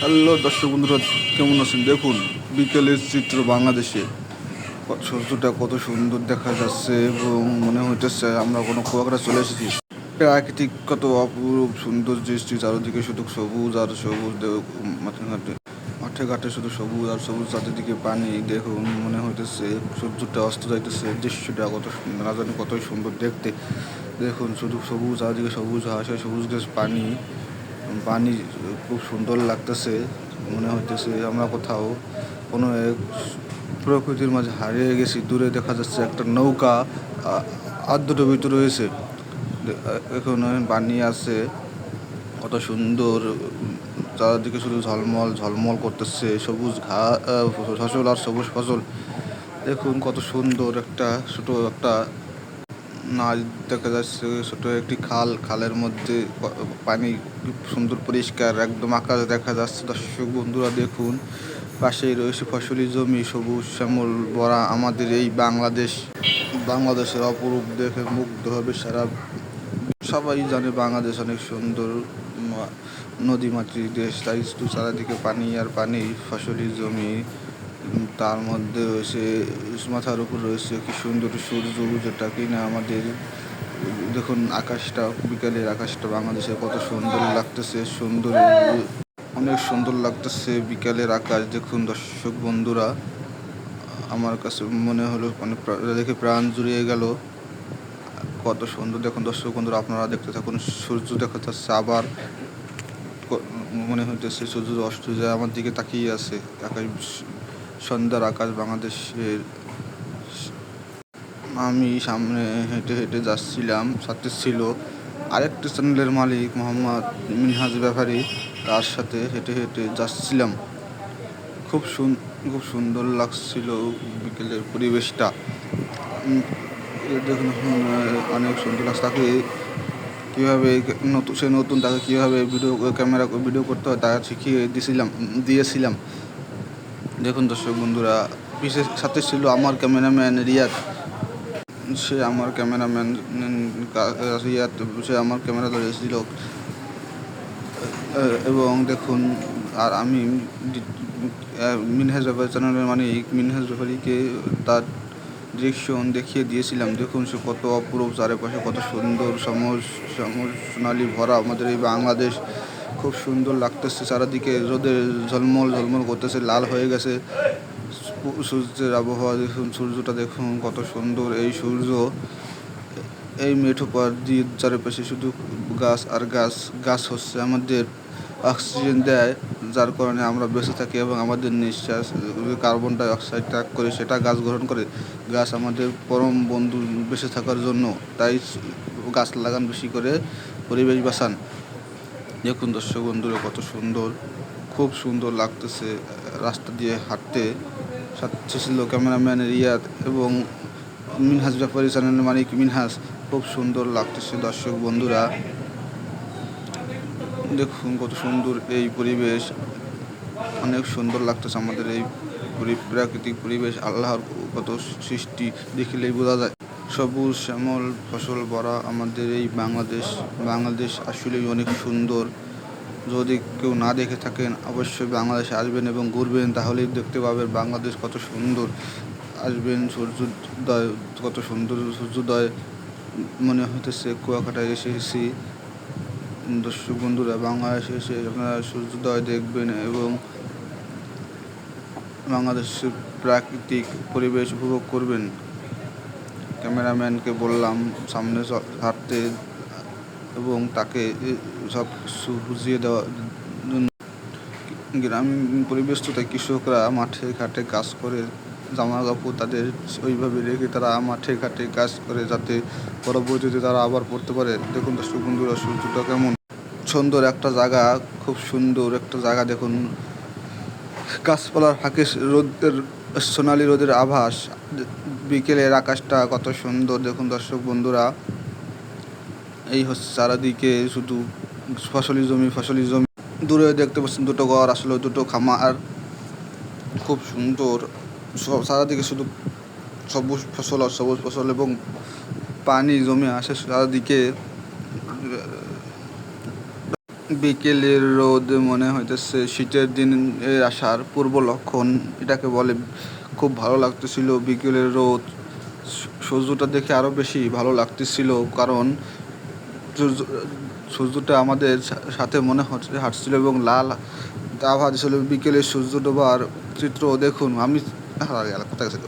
Hello দর্শক বন্ধুরা, কেমন আছেন? দেখুন বিকেলের চিত্র বাংলাদেশে। সূর্যটা কত সুন্দর দেখা যাচ্ছে এবং মনে হইতেছে আমরা কোনো কুয়াকাটা চলে এসেছি। প্রাকৃতিক কত অপরূপ সুন্দর দৃষ্টি, চারিদিকে শুধু সবুজ আর সবুজ। মাঠে ঘাটে মাঠে ঘাটে শুধু সবুজ আর সবুজ, চারিদিকে পানি। দেখুন মনে হইতেছে সূর্যটা অস্ত যাইতেছে, দৃশ্যটা কত সুন্দর, না জানি কতই সুন্দর দেখতে। দেখুন শুধু সবুজ, চারিদিকে সবুজ ঘাস, সবুজ গাছ, পানি পানি খুব সুন্দর লাগতেছে। মনে হইতেছে আমরা কোথাও কোনো এক প্রকৃতির মাঝে হারিয়ে গেছি। দূরে দেখা যাচ্ছে একটা নৌকা আদ্যডুবিত রয়েছে। এখানে পানি আছে, কত সুন্দর। চারিদিকে শুধু ঝলমল ঝলমল করতেছে সবুজ ফসল আর সবুজ ফসল। দেখুন কত সুন্দর একটা ছোট একটা নাচ দেখা যাচ্ছে, ছোট একটি খাল। খালের মধ্যে পানি সুন্দর পরিষ্কার, একদম আকাশ দেখা যাচ্ছে। দর্শক বন্ধুরা দেখুন, পাশেই রয়েছে ফসলি জমি, সবুজ শ্যামল ভরা আমাদের এই বাংলাদেশের অপরূপ দেখে মুগ্ধ হবে সারা। সবাই জানে বাংলাদেশ অনেক সুন্দর নদী মাতৃক দেশ, তাই চারিদিকে পানি আর পানি, ফসলি জমি। তার মধ্যে রয়েছে, মাথার উপর রয়েছে কি সুন্দর সূর্য, যেটা কিনা আমাদের। দেখুন আকাশটা, বিকালের আকাশটা বাংলাদেশে কত সুন্দর লাগতেছে। অনেক সুন্দর লাগতেছে বিকালের আকাশ। দেখুন দর্শক বন্ধুরা, আমার কাছে মনে হলো মানে দেখে প্রাণ জুড়িয়ে গেল। কত সুন্দর দেখুন দর্শক বন্ধুরা, আপনারা দেখতে থাকুন। সূর্য দেখা যাচ্ছে আবার, মনে হইতেছে সূর্য অস্ত যায়, আমার দিকে তাকিয়ে আছে। আকাশ, সন্ধ্যার আকাশ বাংলাদেশের। আমি সামনে হেঁটে হেঁটে যাচ্ছিলাম, সাথে ছিল আরেকটি চ্যানেলের মালিক মোহাম্মদ মিনহাজ ব্যাপারী। তার সাথে হেঁটে হেঁটে যাচ্ছিলাম। খুব সুন্দর লাগছিল বিকেলের পরিবেশটা। দেখুন অনেক সুন্দর লাগছে। তাকে কীভাবে নতুন তাকে কীভাবে ভিডিও করতে হয় তা শিখিয়ে দিয়েছিলাম। দেখুন দর্শক বন্ধুরা, বিশেষ সাথে ছিল আমার ক্যামেরাম্যান রিয়াদ। সে আমার ক্যামেরা ধরেছিল। এবং দেখুন, আর আমি মিনহাজ ব্যাপারী চ্যানেলের মিনহাজ ব্যাপারীকে তার ডিরেকশন দেখিয়ে দিয়েছিলাম। দেখুন সে কত অপরূপ, চারিপাশে কত সুন্দর সোনালি ভরা আমাদের এই বাংলাদেশ। খুব সুন্দর লাগতেছে, চারিদিকে রোদে ঝলমল ঝলমল করতেছে, লাল হয়ে গেছে সূর্যের আবহাওয়া। দেখুন সূর্যটা দেখুন কত সুন্দর। এই সূর্য এই মেঠো পথ দিয়ে চারিপাশে শুধু গাছ আর গাছ। গাছ হচ্ছে আমাদের অক্সিজেন দেয়, যার কারণে আমরা বেঁচে থাকি এবং আমাদের নিঃশ্বাস কার্বন ডাই অক্সাইড ত্যাগ করে সেটা গাছ গ্রহণ করে। গাছ আমাদের পরম বন্ধু বেঁচে থাকার জন্য, তাই গাছ লাগান বেশি করে, পরিবেশ বাঁচান। দেখুন দর্শক বন্ধুরা কত সুন্দর, খুব সুন্দর লাগতেছে রাস্তা দিয়ে হাঁটতে। সাথে ছিল ক্যামেরাম্যান রিয়াদ এবং মিনহাজ ব্যাপারী চ্যানেলের মালিক মিনহাজ। খুব সুন্দর লাগতেছে দর্শক বন্ধুরা, দেখুন কত সুন্দর এই পরিবেশ। অনেক সুন্দর লাগতেছে আমাদের এই প্রাকৃতিক পরিবেশ। আল্লাহর কত সৃষ্টি দেখিলেই বোঝা যায়। সবুজ শ্যামল ফসল ভরা আমাদের এই বাংলাদেশ আসলেই অনেক সুন্দর। যদি কেউ না দেখে থাকেন অবশ্যই বাংলাদেশে আসবেন এবং ঘুরবেন, তাহলেই দেখতে পাবেন বাংলাদেশ কত সুন্দর। আসবেন, সূর্যোদয় কত সুন্দর, সূর্যোদয় মনে হইতেছে কুয়াকাটায় এসেছি। দর্শক বন্ধুরা, বাংলাদেশে এসে আপনারা সূর্যোদয় দেখবেন এবং বাংলাদেশের প্রাকৃতিক পরিবেশ উপভোগ করবেন। ক্যামেরাম্যানকে বললাম সামনে হাঁটতে এবং তাকে সব কিছু বুঝিয়ে দেওয়ার জন্য। গ্রামীণ পরিবেশ তো, তাই কৃষকরা মাঠে ঘাটে কাজ করে, জামা কাপড় তাদের ওইভাবে রেখে তারা মাঠে ঘাটে কাজ করে, যাতে পরবর্তীতে তারা আবার পড়তে পারে। দেখুন দর্শক বন্ধুরা, সূর্যটা কেমন সুন্দর একটা জায়গা, খুব সুন্দর একটা জায়গা। দেখুন গাছপালার ফাঁকে সোনালি রোদের আভাস, বিকেলের আকাশটা কত সুন্দর। দেখুন দর্শক বন্ধুরা, এই হচ্ছে চারিদিকে শুধু ফসলি জমি। দূরে দেখতে পাচ্ছেন দুটো ঘর, আসলে দুটো খামার। খুব সুন্দর, চারিদিকে শুধু সবুজ ফসল এবং পানি জমে আসে চারিদিকে। বিকেলের রোদ মনে হইতেছে শীতের দিনের আসার পূর্ব লক্ষণ, এটাকে বলে। খুব ভালো লাগতেছিল বিকেলের রোদ। সূর্যটা দেখে আরো বেশি ভালো লাগতেছিল, কারণ সূর্য- সূর্যটা আমাদের সাথে মনে হচ্ছে হাঁটছিল এবং লাল আভা দিছিল। বিকেলের সূর্য ডোবার চিত্র দেখুন। আমি কোথায় গেছে?